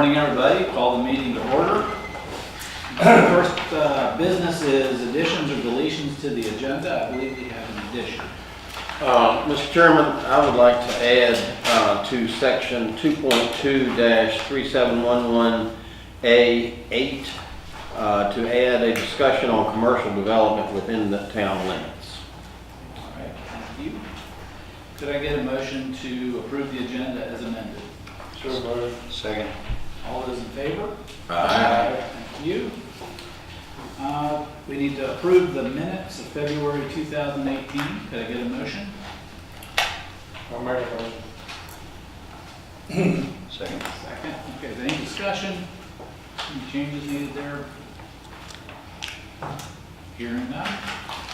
morning, everybody. Call the meeting to order. First business is additions or deletions to the agenda. I believe we have an addition. Mr. Chairman, I would like to add to section 2.2-3711A8 to add a discussion on commercial development within the town limits. All right, thank you. Could I get a motion to approve the agenda as amended? So moved. Second. All those in favor? Aye. Thank you. We need to approve the minutes of February 2018. Could I get a motion? I'll make a motion. Second. Second. Okay, is there any discussion? Any changes needed there? Hearing none.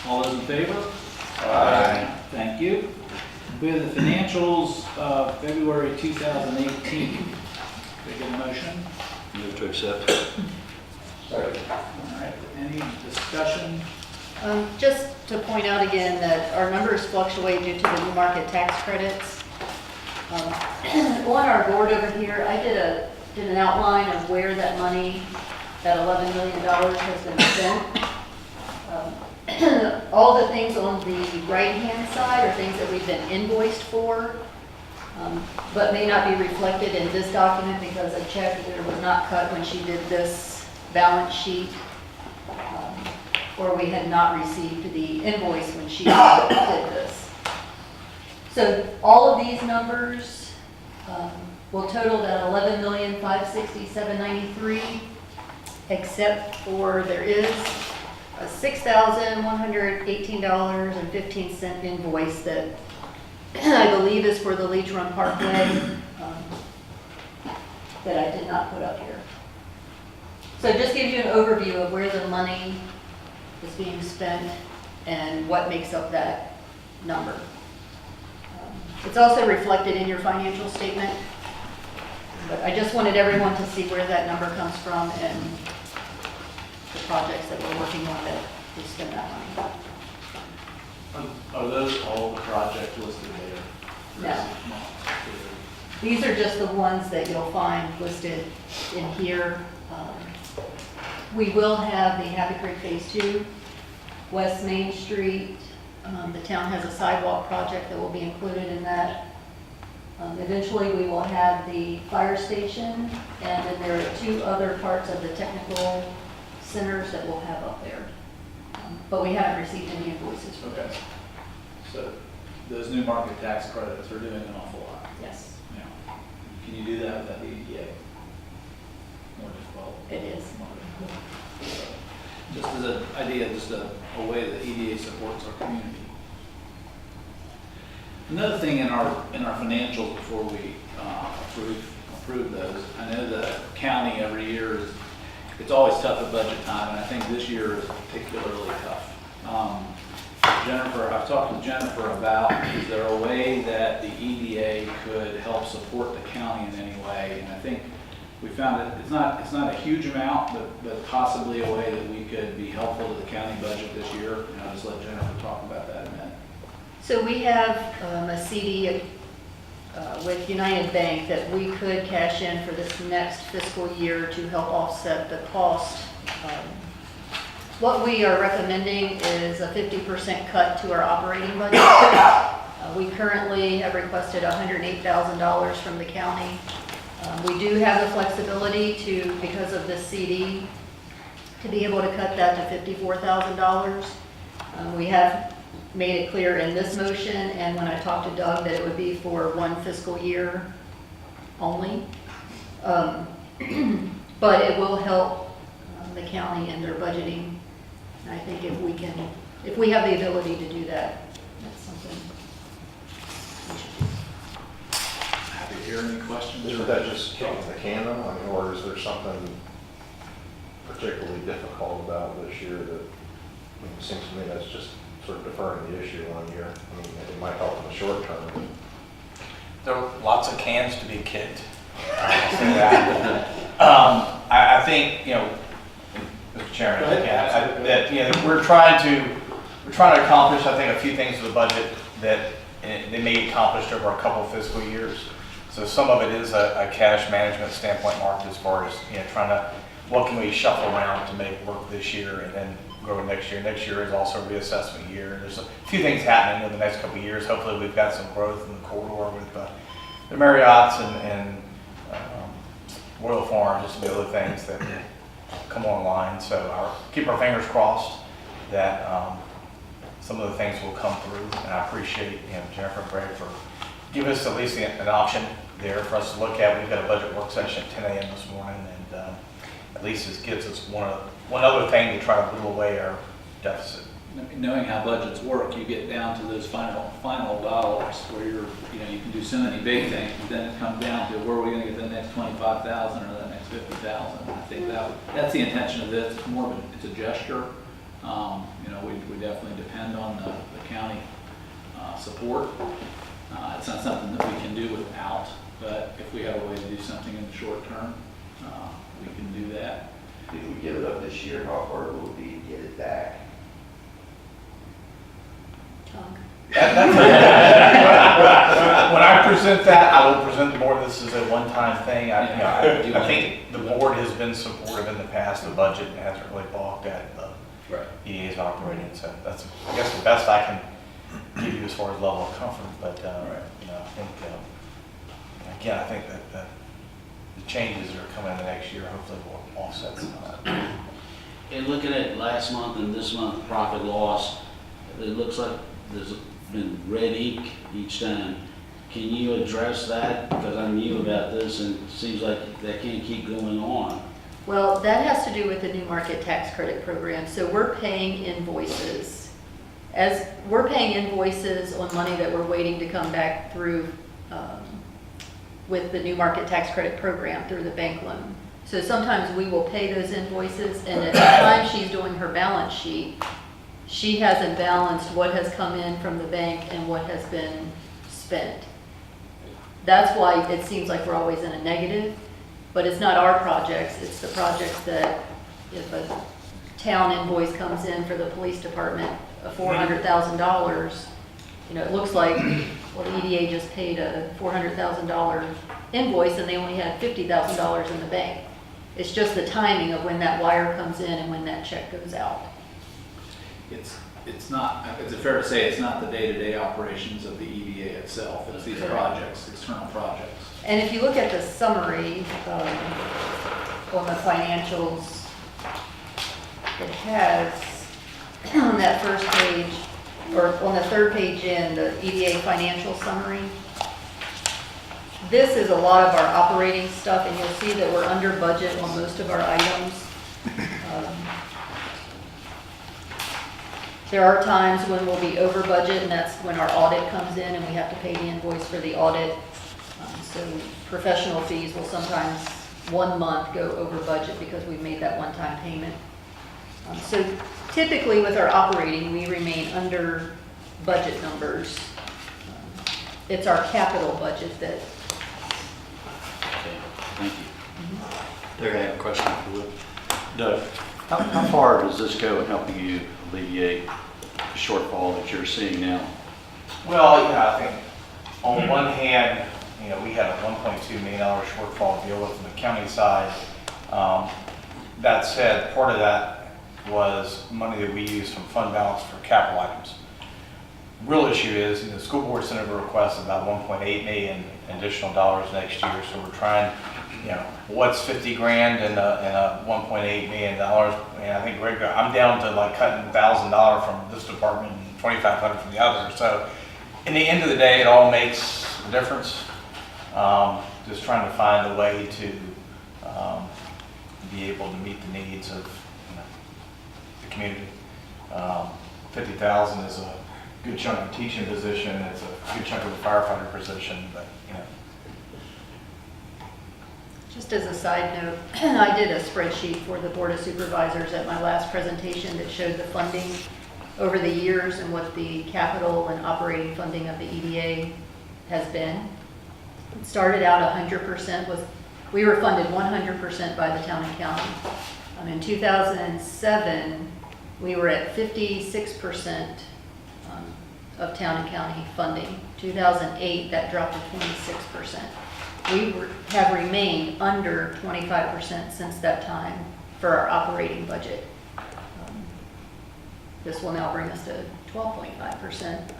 All those in favor? Aye. Thank you. We have the financials of February 2018. Could I get a motion? Move to accept. Second. All right, any discussion? Just to point out again that our numbers fluctuate due to the new market tax credits. On our board over here, I did an outline of where that money, that $11 million has been spent. All the things on the right-hand side are things that we've been invoiced for, but may not be reflected in this document because a check either was not cut when she did this balance sheet, or we had not received the invoice when she did this. So all of these numbers will total that $11,560,793, except for there is a $6,118.15 invoice that I believe is for the Leech Run Parkway that I did not put up here. So it just gives you an overview of where the money is being spent and what makes up that number. It's also reflected in your financial statement, but I just wanted everyone to see where that number comes from and the projects that we're working on that we spend that money. Are those all the projects listed there? No. These are just the ones that you'll find listed in here. We will have the Happy Creek Phase 2, West Main Street. The town has a sidewalk project that will be included in that. Eventually we will have the fire station, and then there are 2 other parts of the technical centers that we'll have up there. But we haven't received any invoices for those. So those new market tax credits are doing an awful lot. Yes, Yeah. Can you do that without the EDA? More difficult. it is. Just as an idea, just a way that EDA supports our community. Another thing in our financials before we approve those, I know the county every year it's always tough at budget time, and I think this year is particularly tough. Jennifer, I've talked to Jennifer about, is there a way that the EDA could help support the county in any way? And I think we found that it's not a huge amount, but possibly a way that we could be helpful to the county budget this year. And I'll just let Jennifer talk about that in a minute. So we have a CD with United Bank that we could cash in for this next fiscal year to help offset the cost. What we are recommending is a 50% cut to our operating budget. We currently have requested $108,000 from the county. We do have the flexibility to, because of this CD, to be able to cut that to $54,000. We have made it clear in this motion, and when I talked to Doug, that it would be for 1 fiscal year only. But it will help the county in their budgeting. And I think if we have the ability to do that, that's something we should do. Happy to hear any questions. Isn't that just kicking the can though? I mean, or is there something particularly difficult about this year that, it seems to me that's just sort of deferring the issue 1 year? I mean, it might help in the short term. There are lots of cans to be kicked. I'll say that. I think, Mr. Chairman, that we're trying to accomplish, I think, a few things with the budget that they may be accomplished over a couple of fiscal years. So some of it is a cash management standpoint, Mark, as far as, trying to, what can we shuffle around to make work this year and then grow next year. Next year is also a reassessment year. There's a few things happening in the next couple of years. Hopefully we've got some growth in the corridor with the Marriotts and Royal Farms, just some of the other things that come online. So keep our fingers crossed that some of the things will come through. And I appreciate Jennifer and Greg for giving us at least an option there for us to look at. We've got a budget work session at 10 a.m. this morning, and at least this gives us one other thing to try to whittle away our deficit. Knowing how budgets work, you get down to those final dollars where you can do so many big things, but then it comes down to where are we going to get the next 25,000 or the next 50,000. I think that's the intention of this. It's more of it's a gesture. We definitely depend on the county support. It's not something that we can do without, but if we have a way to do something in the short term, we can do that. If we give it up this year, how hard will it be to get it back? When I present that, I will present the board this is a one-time thing. I think the board has been supportive in the past. The budget hasn't really balked at the EDA's operating. So that's, I guess, the best I can give you as far as level of comfort. But I think again, I think that the changes that are coming in the next year hopefully will offset some of that. And looking at last month and this month profit loss, it looks like there's been red ink each time. Can you address that? Because I'm new about this and it seems like that can't keep going on. Well, that has to do with the new market tax credit program. So we're paying invoices. As we're paying invoices on money that we're waiting to come back through with the new market tax credit program through the bank loan. So sometimes we will pay those invoices, and at the time she's doing her balance sheet, she hasn't balanced what has come in from the bank and what has been spent. That's why it seems like we're always in a negative, but it's not our projects, it's the projects that if a town invoice comes in for the police department of $400,000, it looks like, well, the EDA just paid a $400,000 invoice and they only had $50,000 in the bank. It's just the timing of when that wire comes in and when that check goes out. It's not, is it fair to say it's not the day-to-day operations of the EDA itself, it's these projects, external projects? And if you look at the summary on the financials, it has on that first page, or on the third page in the EDA financial summary, this is a lot of our operating stuff, and you'll see that we're under budget on most of our items. There are times when we'll be over budget, and that's when our audit comes in and we have to pay the invoice for the audit. So professional fees will sometimes 1 month go over budget because we made that one-time payment. So typically with our operating, we remain under budget numbers. It's our capital budget that. Okay, thank you. Doug, I have a question for you. Doug, how far does this go in helping you alleviate the shortfall that you're seeing now? Well, I think on one hand, we had a $1.2 million shortfall to deal with from the county side. That said, part of that was money that we used from fund balance for capital items. Real issue is, the school board sent over a request of about $1.8 million additional dollars next year. So we're trying, what's 50 grand and a $1.8 million? And I think I'm down to like cutting $1,000 from this department and $2,500 from the other. So in the end of the day, it all makes a difference. Just trying to find a way to be able to meet the needs of the community. 50,000 is a good chunk of teaching position. It's a good chunk of the firefighter position, but Just as a side note, I did a spreadsheet for the Board of Supervisors at my last presentation that showed the funding over the years and what the capital and operating funding of the EDA has been. It started out 100% we were funded 100% by the town and county. In 2007, we were at 56% of town and county funding. 2008, that dropped to 26%. have remained under 25% since that time for our operating budget. This will now bring us to 12.5%.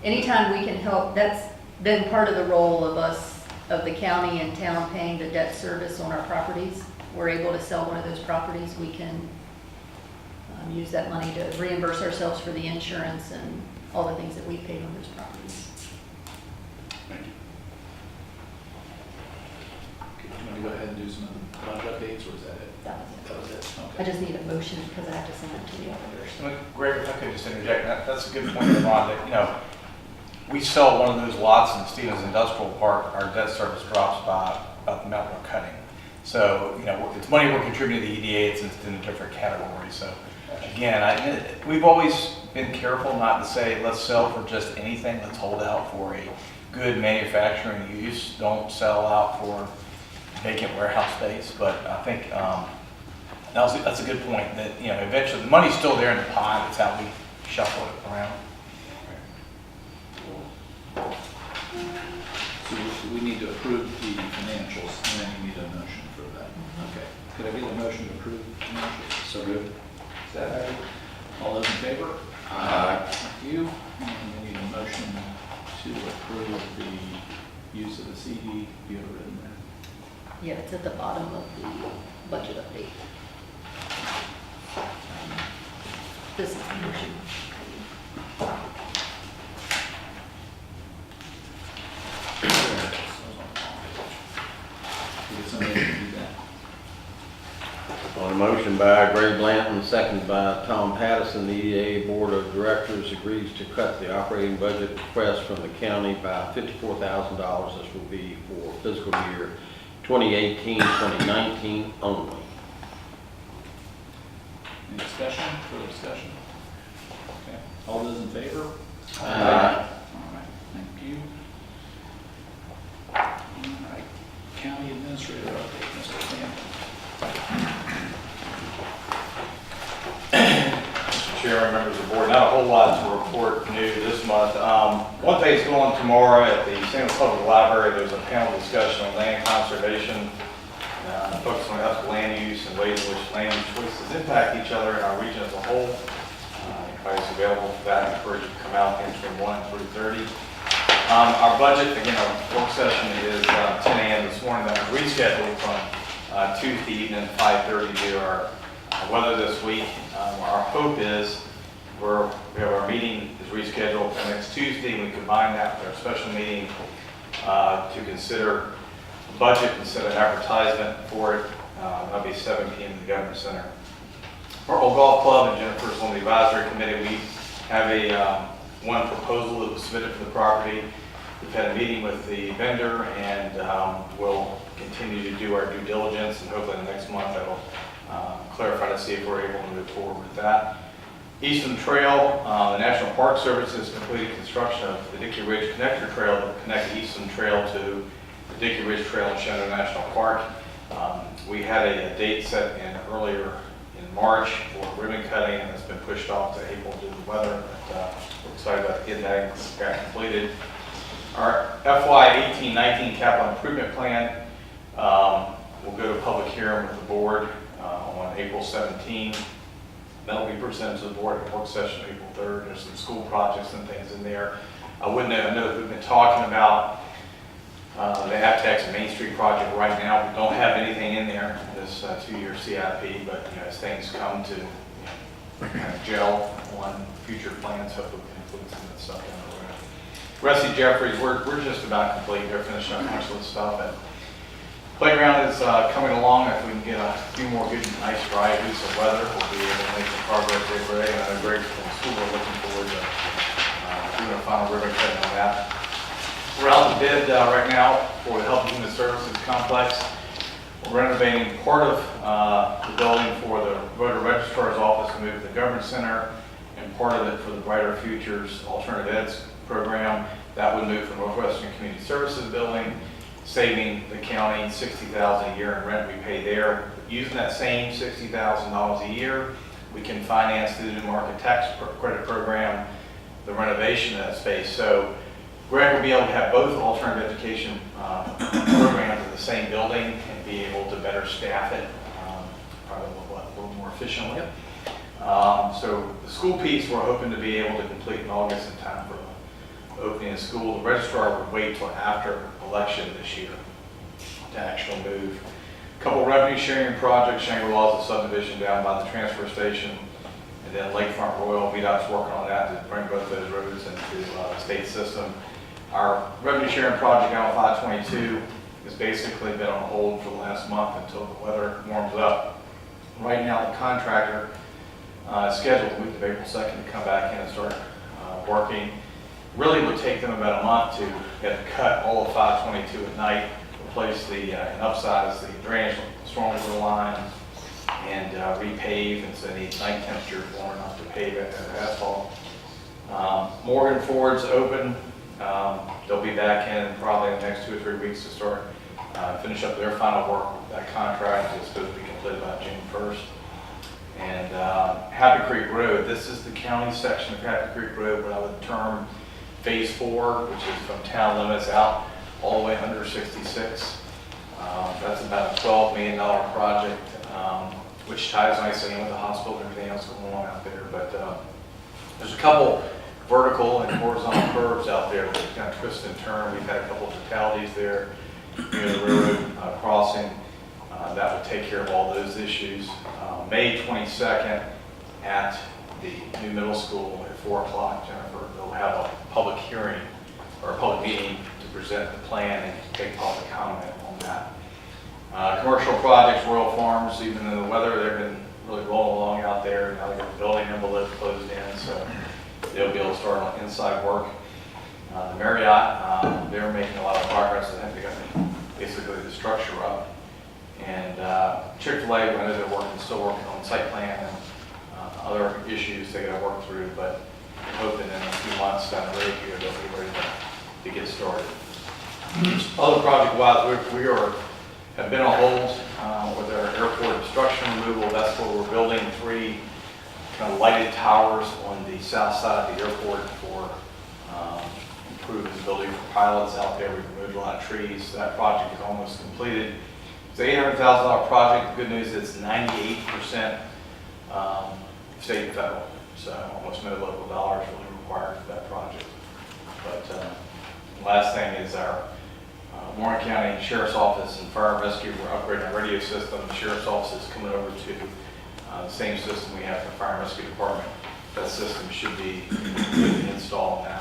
Anytime we can help, that's been part of the role of us, of the county and town paying the debt service on our properties. We're able to sell one of those properties, we can use that money to reimburse ourselves for the insurance and all the things that we paid on those properties. Thank you. Okay, do you want to go ahead and do some budget updates, or is that it? That was it. That was it, I okay. just need a motion because I have to send it to the auditors. Greg, if I could just interject, that's a good point, Ron, that, we sell one of those lots in Stevens Industrial Park, our debt service drops by about the amount we're cutting. So, it's money we're contributing to the EDA, it's in a different category. So, again, we've always been careful not to say, let's sell for just anything, let's hold out for a good manufacturing use. Don't sell out for vacant warehouse space, but I think that's a good point, that, eventually, the money's still there in the pie, it's how we shuffle it around. So we need to approve the financials, and then you need a motion for that. Okay. Could I get a motion to approve the financials? So moved. Second. All those in favor? Aye. Thank you. And we need a motion to approve the use of the CD. You have it written there. Yeah, it's at the bottom of the budget update. This is the motion. Get somebody to do that. On a motion by Greg Blanton, seconded by Tom Pattison, the EDA Board of Directors agrees to cut the operating budget request from the county by $54,000. This will be for fiscal year 2018-2019 only. Any discussion, further discussion? Okay. All those in favor? Aye. All right, thank you. All right, county administrator update, Mr. Stanton. Mr. Chairman, members of the board, not a whole lot to report new this month. One thing's going on tomorrow at the San Luis Public Library. There's a panel discussion on land conservation, focused on ethical land use and ways in which land use choices impact each other in our region as a whole. Everybody's available for that. I encourage you to come out between 1 and 3:30. Our budget, again, our work session is 10 a.m. this morning. That was rescheduled from Tuesday evening at 5:30 due to our weather this week. Our hope is we have our meeting is rescheduled for next Tuesday, and we combine that with our special meeting to consider the budget and set an advertisement for it. That'll be 7 p.m. in the Government Center. Our Old Golf Club and Jennifer's on the advisory committee, we have one proposal that was submitted for the property. We've had a meeting with the vendor, and we'll continue to do our due diligence, and hopefully in the next month that'll clarify to see if we're able to move forward with that. Eastern Trail, the National Park Service has completed construction of the Dickey Ridge Connector Trail that will connect the Eastern Trail to the Dickey Ridge Trail in Shenandoah National Park. We had a date set earlier in March for ribbon cutting, and it's been pushed off to April due to the weather. But we're excited about getting that completed. Our FY 18-19 capital improvement plan will go to public hearing with the board on April 17. That will be presented to the board at work session April 3rd. There's some school projects and things in there. I know that we've been talking about the Aptex and Main Street project right now. We don't have anything in there in this 2-year CIP, but as things come to kind of gel on future plans, hopefully we can include some of that stuff down the road. Rusty Jeffries, we're just about complete. They're finishing up most of the stuff. And playground is coming along. If we can get a few more good, nice, dry weeks of weather, we'll be able to make some progress there, Greg. And I know Greg from school are looking forward to doing a final ribbon cutting on that. We're out to bid right now for the Health and Human Services Complex. We're renovating part of the building for the voter registrar's office to move to the Government Center, and part of it for the Brighter Futures Alternative Eds program. That would move from Northwestern Community Services building, saving the county $60,000 a year in rent we pay there. Using that same $60,000 a year, we can finance through the New Market Tax Credit Program the renovation of that space. So we're going to be able to have both alternative education programs in the same building and be able to better staff it, probably a little more efficiently. So the school piece, we're hoping to be able to complete in August in time for the opening of school. The registrar would wait till after election this year to actually move. A couple revenue sharing projects, Shangri-La's a subdivision down by the transfer station, and then Lakefront Royal, VDOT's working on that to bring both those roads into the state system. Our revenue sharing project out of 522 has basically been on hold for the last month until the weather warms up. Right now, the contractor is scheduled the week of April 2nd to come back in and start working. Really would take them about a month to get cut all of 522 at night, replace and upsize the drainage storm sewer lines, and repave, and so they need night temperature warm enough to pave it and asphalt. Morgan Ford's open. They'll be back in probably in the next 2 or 3 weeks to start finish up their final work. That contract is supposed to be completed by June 1st. And Happy Creek Road, this is the county section of Happy Creek Road, what I would term Phase 4, which is from town limits out all the way under 66. That's about a $12 million project, which ties nicely in with the hospital and everything else going on out there. But there's a couple vertical and horizontal curves out there that kind of twist and turn. We've had a couple of fatalities there near the railroad crossing. That would take care of all those issues. May 22nd at the new middle school at 4 o'clock, Jennifer, they'll have a public hearing or a public meeting to present the plan and take public comment on that. Commercial projects, Royal Farms, even in the weather, they've been really rolling along out there. Now they got the building envelope closed in, so they'll be able to start on inside work. The Marriott, they're making a lot of progress. I think they got basically the structure up. And Chick-fil-A, I know they're still working on site plan and other issues they got to work through, but I'm hoping in a few months down the road here they'll be ready to get started. Other project-wise, we have been on hold with our airport obstruction removal. That's where we're building 3 kind of lighted towers on the south side of the airport for improved visibility for pilots out there. We've removed a lot of trees. That project is almost completed. It's an $800,000 project. The good news is it's 98% state and federal, so almost no local dollars really required for that project. But the last thing is our Warren County Sheriff's Office and Fire and Rescue. We're upgrading our radio system. The Sheriff's Office is coming over to the same system we have for the Fire and Rescue Department. That system should be completely installed now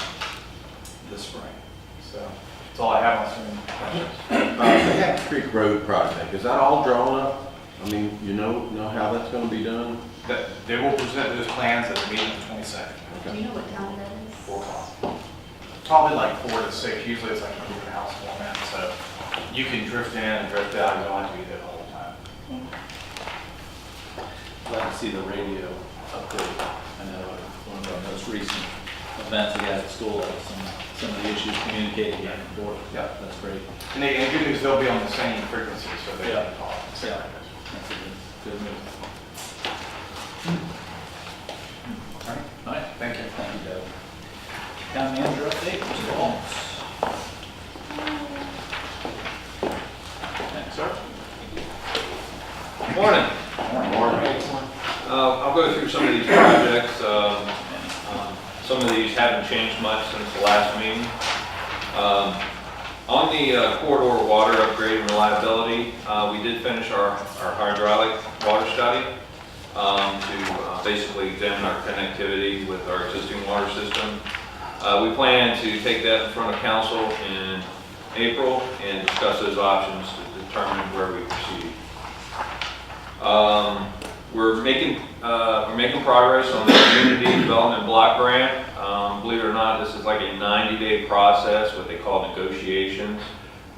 this spring. So that's all I have on some questions. The Happy Creek Road project, is that all drawn up? I mean, you know how that's going to be done? They will present those plans at the meeting on the 22nd. Do you know what time that is? 4 o'clock. Probably like 4 to 6. Usually it's like an open house format, so you can drift in and drift out. You don't have to be there the whole time. Glad to see the radio upgrade. I know one of our most recent events we had at school, some of the issues communicated back and forth. Yeah. That's great. And the good news, they'll be on the same frequency, so they Yeah. can talk. Yeah. That's a good move. All right. Thank you. Thank you, Doug. Town manager update, Mr. Holmes. Thanks, sir. Morning. Morning. I'll go through some of these projects. Some of these haven't changed much since the last meeting. On the corridor water upgrade and reliability, we did finish our hydraulic water study to basically examine our connectivity with our existing water system. We plan to take that in front of council in April and discuss those options to determine where we proceed. We're making progress on the community development block grant. Believe it or not, this is like a 90-day process, what they call negotiations,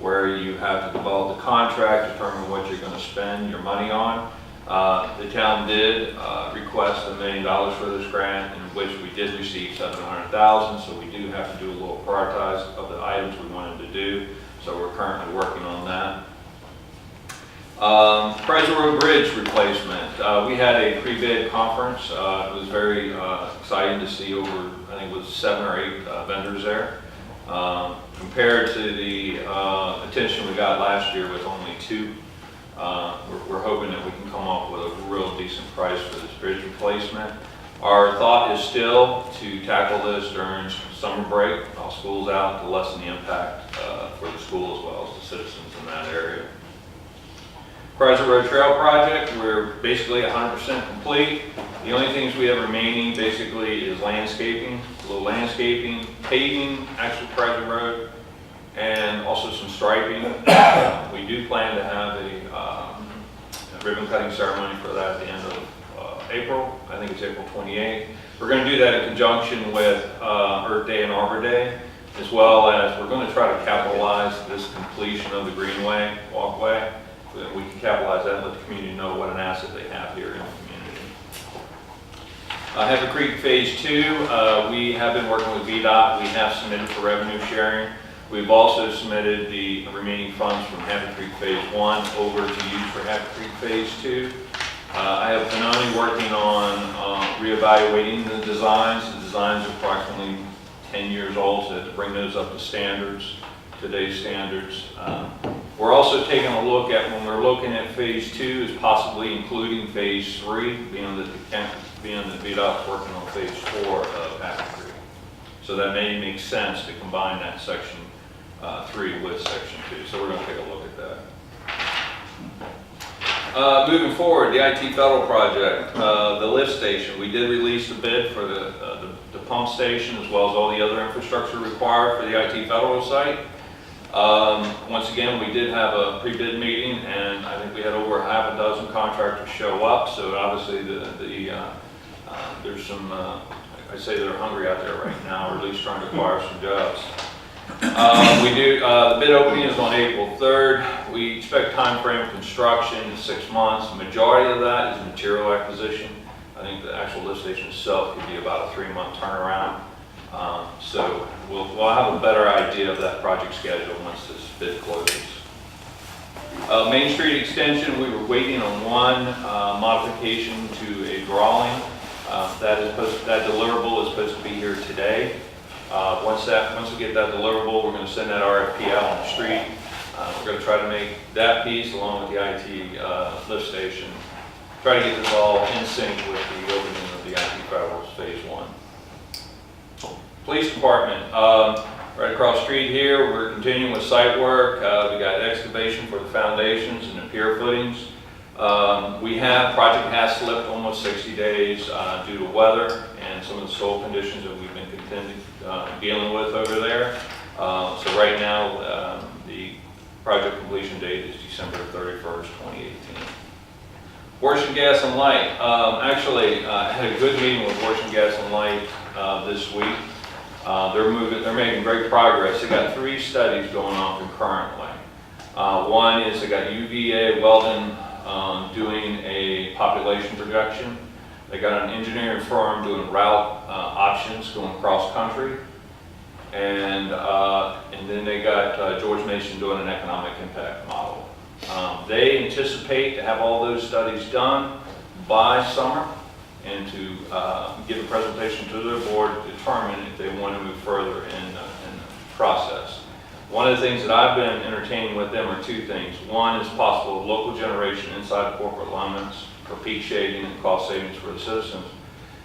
where you have to develop the contract, determine what you're going to spend your money on. The town did request $1 million for this grant, in which we did receive $700,000, so we do have to do a little prioritize of the items we wanted to do. So we're currently working on that. President Road Bridge replacement. We had a pre-bid conference. It was very exciting to see over, I think it was 7 or 8 vendors there. Compared to the attention we got last year with only 2, we're hoping that we can come up with a real decent price for this bridge replacement. Our thought is still to tackle this during summer break while school's out to lessen the impact for the school as well as the citizens in that area. Chrysler Road Trail project, we're basically 100% complete. The only things we have remaining basically is landscaping, a little landscaping, paving, actual Chrysler Road, and also some striping. We do plan to have a ribbon cutting ceremony for that at the end of April. I think it's April 28th. We're going to do that in conjunction with Earth Day and Arbor Day, as well as we're going to try to capitalize this completion of the Greenway walkway, so that we can capitalize that and let the community know what an asset they have here in the community. Heifer Creek Phase 2, we have been working with VDOT. We have submitted for revenue sharing. We've also submitted the remaining funds from Heifer Creek Phase 1 over to use for Heifer Creek Phase 2. I have Benoni working on reevaluating the designs. The designs are approximately 10 years old, so I have to bring those up to standards, today's standards. We're also taking a look at, when we're looking at Phase 2, is possibly including Phase 3, being that VDOT's working on Phase 4 of Heifer Creek. So that may make sense to combine that Section 3 with Section 2. So we're going to take a look at that. Moving forward, the IT Federal project, the lift station. We did release the bid for the pump station as well as all the other infrastructure required for the IT Federal site. Once again, we did have a pre-bid meeting, and I think we had over half a dozen contractors show up. So obviously, there's some, I'd say they're hungry out there right now, or at least trying to acquire some jobs. The bid opening is on April 3rd. We expect time frame of construction 6 months. The majority of that is material acquisition. I think the actual lift station itself could be about a 3-month turnaround. So we'll have a better idea of that project schedule once this bid closes. Main Street extension, we were waiting on one modification to a drawing. That deliverable is supposed to be here today. Once we get that deliverable, we're going to send that RFP out on the street. We're going to try to make that piece, along with the IT lift station, try to get this all in sync with the opening of the IT Federal's Phase 1. Police Department, right across the street here, we're continuing with site work. We got excavation for the foundations and the pier footings. Project has slipped almost 60 days due to weather and some of the soil conditions that we've been dealing with over there. So right now, the project completion date is December 31st, 2018. Washington Gas and Light. I had a good meeting with Washington Gas and Light this week. They're making great progress. They got 3 studies going on concurrently. One is they got UVA Weldon doing a population projection. They got an engineering firm doing route options going cross country, and then they got George Mason doing an economic impact model. They anticipate to have all those studies done by summer, and to give a presentation to their board to determine if they want to move further in the process. One of the things that I've been entertaining with them are 2 things. One is possible local generation inside corporate limits for peak shading and cost savings for the citizens.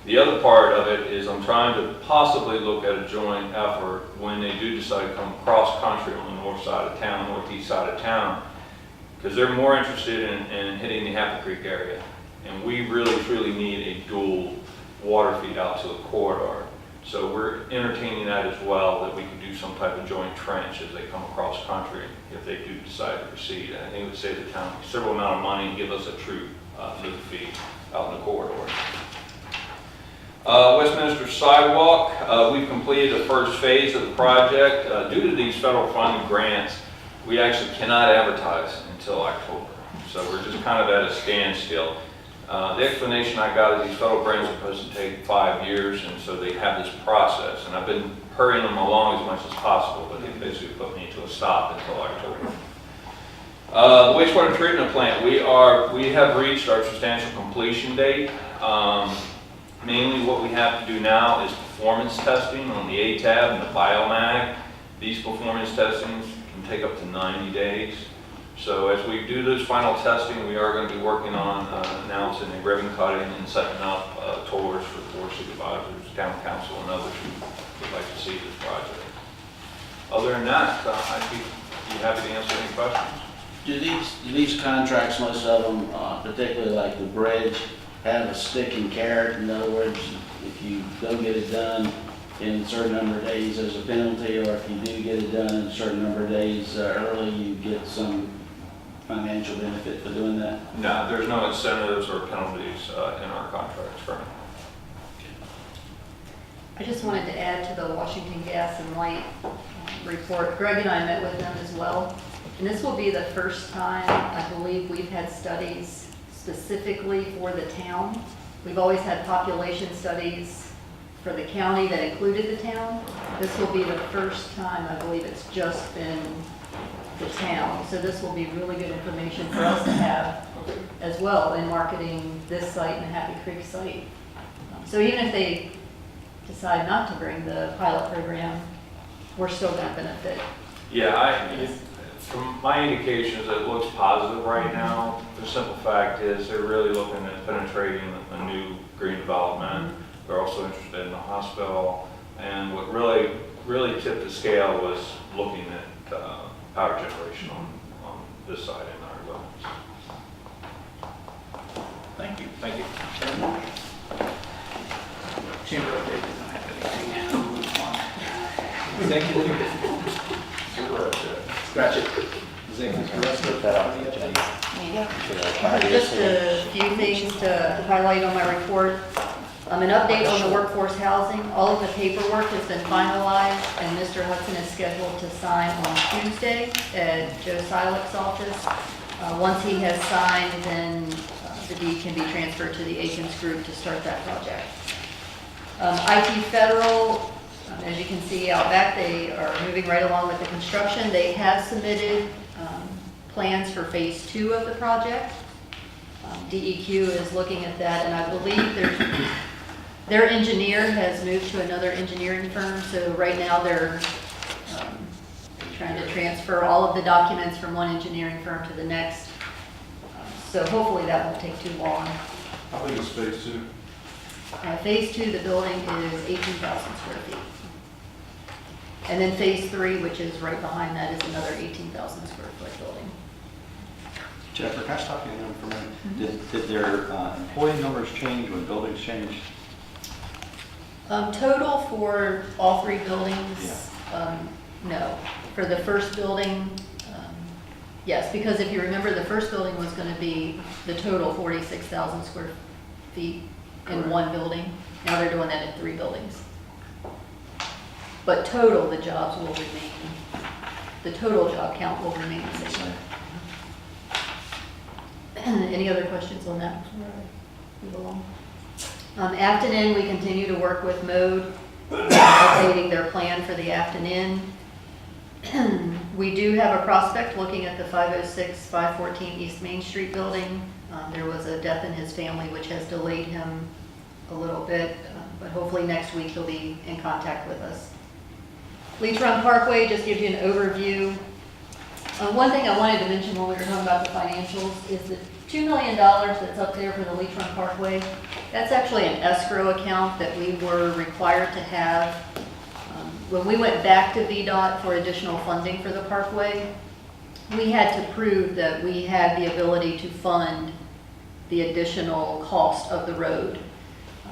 The other part of it is I'm trying to possibly look at a joint effort when they do decide to come cross country on the north side of town, northeast side of town, because they're more interested in hitting the Heifer Creek area. And we really, truly need a dual water feed out to the corridor. So we're entertaining that as well, that we could do some type of joint trench as they come across country if they do decide to proceed. And I think it would save the town a considerable amount of money and give us a true fluid feed out in the corridor. Westminster Sidewalk, we've completed the first phase of the project. Due to these federal funded grants, we actually cannot advertise until October. So we're just kind of at a standstill. The explanation I got is these federal grants are supposed to take 5 years, and so they have this process. And I've been hurrying them along as much as possible, but they basically put me to a stop until October. The wastewater treatment plant, we have reached our substantial completion date. Mainly what we have to do now is performance testing on the ATAB and the biomag. These performance testings can take up to 90 days. So as we do this final testing, we are going to be working on announcing a ribbon cutting and setting up tours for board supervisors, town council, and others who would like to see this project. Other than that, I'd be happy to answer any questions. Do these contracts, most of them, particularly like the bridge, have a stick and carrot? In other words, if you don't get it done in a certain number of days, there's a penalty, or if you do get it done in a certain number of days early, you get some financial benefit for doing that? No, there's no incentives or penalties in our contracts currently. I just wanted to add to the Washington Gas and Light report. Greg and I met with them as well. And this will be the first time, I believe, we've had studies specifically for the town. We've always had population studies for the county that included the town. This will be the first time, I believe it's just been the town. So this will be really good information for us to have as well in marketing this site and the Happy Creek site. So even if they decide not to bring the pilot program, we're still going to benefit. Yeah, from my indications, it looks positive right now. The simple fact is they're really looking at penetrating a new green development. They're also interested in the hospital. And what really tipped the scale was looking at power generation on this side in our zones. Thank you. Thank you. Chamber update does not have anything. We'll move on. Executive. Scratch it. Executive director. Just a few things to highlight on my report. An update on the workforce housing. All of the paperwork has been finalized, and Mr. Hudson is scheduled to sign on Tuesday at Joe Silik's office. Once he has signed, then the deed can be transferred to the Akins Group to start that project. IT Federal, as you can see out back, they are moving right along with the construction. They have submitted plans for phase 2 of the project. DEQ is looking at that, and I believe their engineer has moved to another engineering firm, so right now they're trying to transfer all of the documents from one engineering firm to the next. So hopefully that won't take too long. How big is phase 2? Phase 2, the building is 18,000 square feet. And then phase 3, which is right behind that, is another 18,000 square foot building. Jennifer, can I stop you there for a minute? Did their employee numbers change when buildings changed? Total for all 3 buildings, no. For the first building, yes, because if you remember, the first building was going to be the total 46,000 square feet in one building. Now they're doing that in 3 buildings. But total, the jobs will remain, the total job count will remain the same. Any other questions on that before I move along? Afton Inn, we continue to work with Mode, updating their plan for the Afton Inn. We do have a prospect looking at the 506, 514 East Main Street building. There was a death in his family, which has delayed him a little bit, but hopefully next week he'll be in contact with us. Leech Run Parkway just gives you an overview. One thing I wanted to mention when we were talking about the financials is the $2 million that's up there for the Leech Run Parkway. That's actually an escrow account that we were required to have. When we went back to VDOT for additional funding for the parkway, we had to prove that we had the ability to fund the additional cost of the road.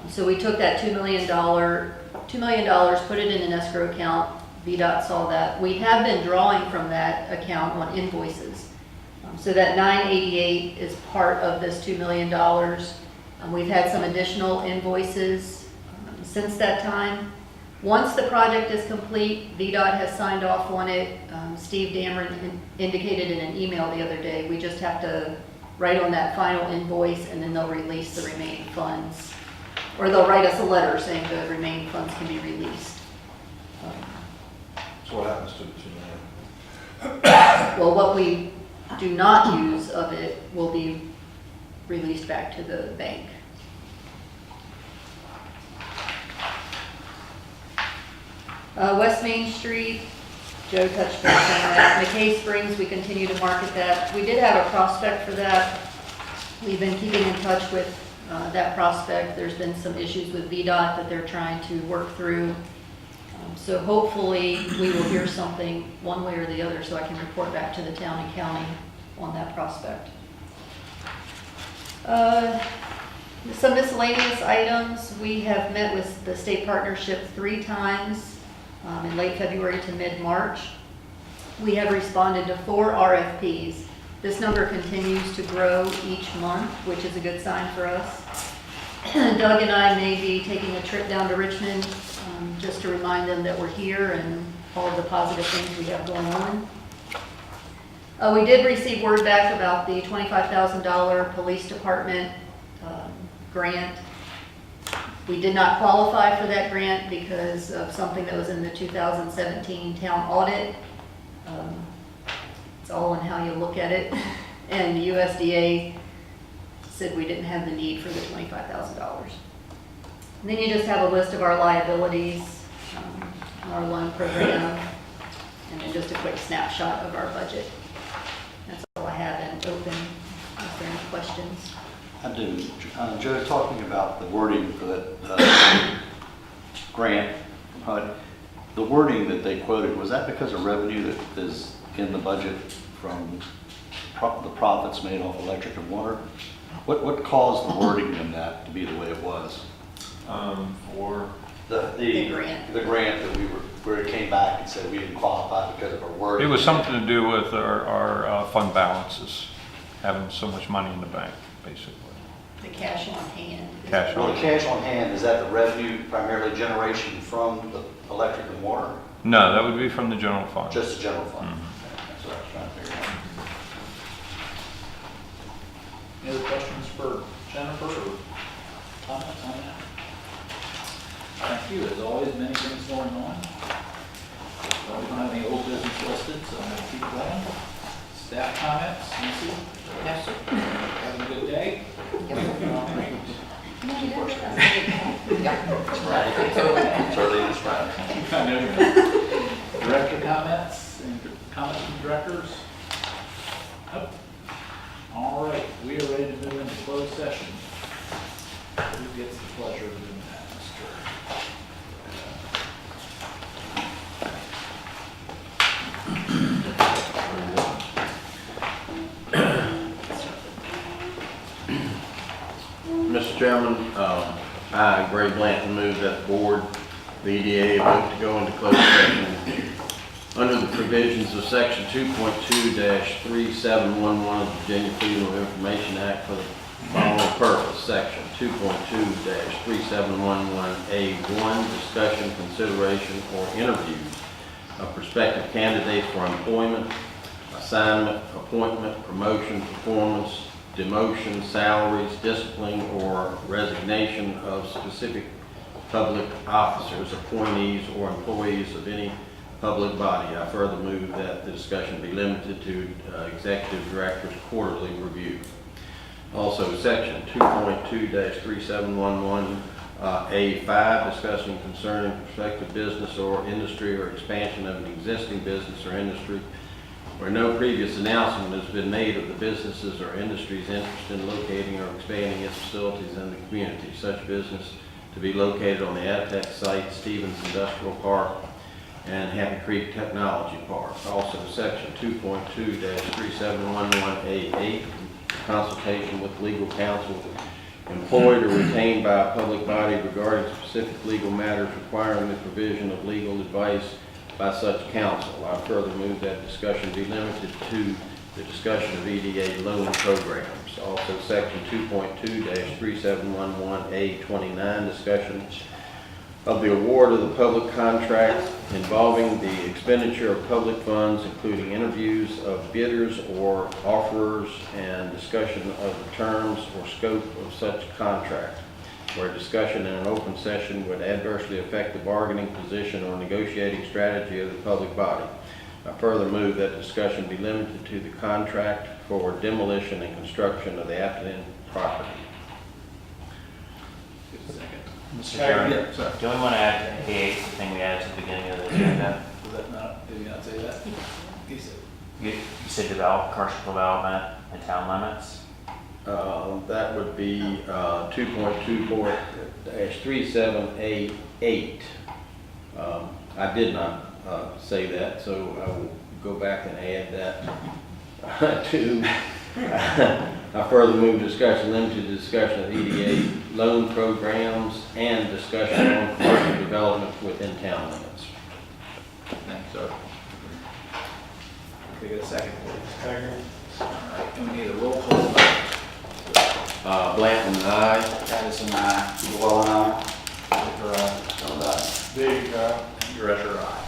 So we took that $2 million, put it in an escrow account. VDOT saw that. We have been drawing from that account on invoices. So that 988 is part of this $2 million. We've had some additional invoices since that time. Once the project is complete, VDOT has signed off on it. Steve Dameron indicated in an email the other day, we just have to write on that final invoice and then they'll release the remaining funds. Or they'll write us a letter saying the remaining funds can be released. So what happens to the 2 million? Well, what we do not use of it will be released back to the bank. West Main Street, Joe touched base on that. McKay Springs, we continue to market that. We did have a prospect for that. We've been keeping in touch with that prospect. There's been some issues with VDOT that they're trying to work through. So hopefully, we will hear something one way or the other so I can report back to the town and county on that prospect. Some miscellaneous items. We have met with the state partnership 3 times in late February to mid-March. We have responded to 4 RFPs. This number continues to grow each month, which is a good sign for us. Doug and I may be taking a trip down to Richmond just to remind them that we're here and all of the positive things we have going on. We did receive word back about the $25,000 police department grant. We did not qualify for that grant because of something that was in the 2017 town audit. It's all in how you look at it. And the USDA said we didn't have the need for the $25,000. And then you just have a list of our liabilities, our loan program, and then just a quick snapshot of our budget. That's all I have in open. Is there any questions? I do. Joe, talking about the wording for that grant, the wording that they quoted, was that because of revenue that is in the budget from the profits made off electric and water? What caused the wording in that to be the way it was? For The grant. The grant that where it came back and said we didn't qualify because of our wording. It was something to do with our fund balances, having so much money in the bank, basically. The cash on hand. Cash Well, the cash on hand, is that the revenue primarily generation from the electric and water? No, that would be from the general fund. Just the general fund? Mhm. That's what I was trying to figure out. Any other questions for Jennifer or comments on that? Thank you. As always, many things going on. Well, we don't have any old business listed, so I'm going to keep going. Staff comments, Nancy? Yes, sir. Having a good day? It's early and it's Friday. I know you're right. Director comments and comments from directors? Nope. All right, we are ready to move into closed session. Who gets the pleasure of doing that, Mr.? Mr. Chairman, I, Gray Blanton, move that the board, the EDA, vote to go into closed session under the provisions of Section 2.2-3711 of the Virginia Freedom of Information Act for the following purpose. Section 2.2-3711A1, discussion, consideration, or interviews of prospective candidates for employment, assignment, appointment, promotion, performance, demotion, salaries, discipline, or resignation of specific public officers, appointees, or employees of any public body. I further move that the discussion be limited to executive director's quarterly review. Also, section 2.2-3711A5, discussing concerning prospective business or industry or expansion of an existing business or industry where no previous announcement has been made of the businesses or industries interested in locating or expanding its facilities in the community. Such business to be located on the Atotech site, Stevens Industrial Park, and Happy Creek Technology Park. Also, section 2.2-3711A8, consultation with legal counsel employed or retained by a public body regarding specific legal matters requiring the provision of legal advice by such counsel. I further move that discussion be limited to the discussion of EDA loan programs. Also, section 2.2-3711A29, discussion of the award of the public contract involving the expenditure of public funds, including interviews of bidders or offerers and discussion of the terms or scope of such contract, where discussion in an open session would adversely affect the bargaining position or negotiating strategy of the public body. I further move that discussion be limited to the contract for demolition and construction of the applicant property. Mr. Chairman, do we want to add A8, the thing we added to the beginning of the agenda? Was that not the you not say that? He said, You said develop, commercial development in town limits? That would be 2.24-3788. I did not say that, so I will go back and add that to, I further move discussion, limited discussion of EDA loan programs and discussion on commercial development within town limits. thanks, sir. Can we get a second, please? Second. All right, and we need a roll call vote. Blanton, aye. Patterson, aye. Well, and I. Director, aye. Big, Director, aye.